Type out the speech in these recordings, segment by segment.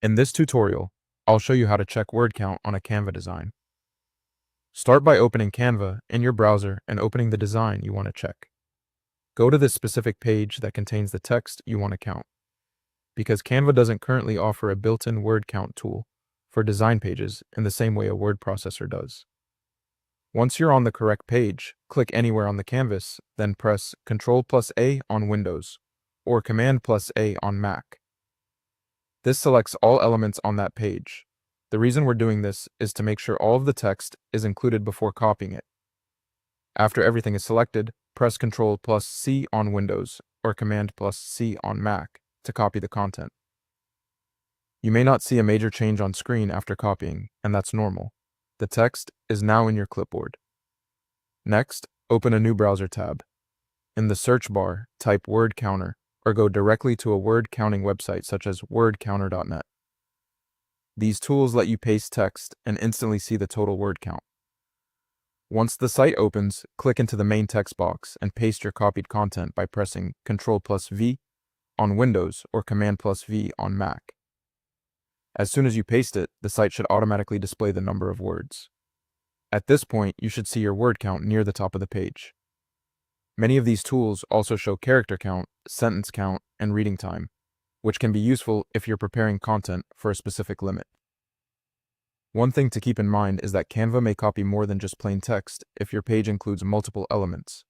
In this tutorial, I'll show you how to check word count on a Canva design. Start by opening Canva in your browser and opening the design you want to check. Go to the specific page that contains the text you want to count. Because Canva doesn't currently offer a built-in word count tool for design pages in the same way a word processor does. Once you're on the correct page, click anywhere on the canvas, then press Ctrl+A on Windows or Command+A on Mac. This selects all elements on that page. The reason we're doing this is to make sure all of the text is included before copying it. After everything is selected, press Ctrl+C on Windows or Command+C on Mac to copy the content. You may not see a major change on screen after copying, and that's normal. The text is now in your clipboard. Next, open a new browser tab. In the search bar, type word counter or go directly to a word counting website such as wordcounter.net. These tools let you paste text and instantly see the total word count. Once the site opens, click into the main text box and paste your copied content by pressing Ctrl+V on Windows or Command+V on Mac. As soon as you paste it, the site should automatically display the number of words. At this point, you should see your word count near the top of the page. Many of these tools also show character count, sentence count, and reading time, which can be useful if you're preparing content for a specific limit. One thing to keep in mind is that Canva may copy more than just plain text if your page includes multiple elements.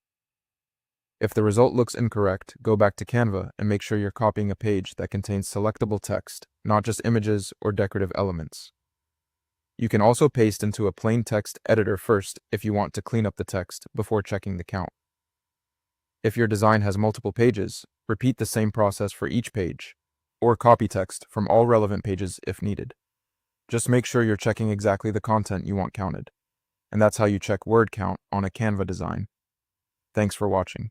If the result looks incorrect, go back to Canva and make sure you're copying a page that contains selectable text, not just images or decorative elements. You can also paste into a plain text editor first if you want to clean up the text before checking the count. If your design has multiple pages, repeat the same process for each page, or copy text from all relevant pages if needed. Just make sure you're checking exactly the content you want counted. And that's how you check word count on a Canva design. Thanks for watching.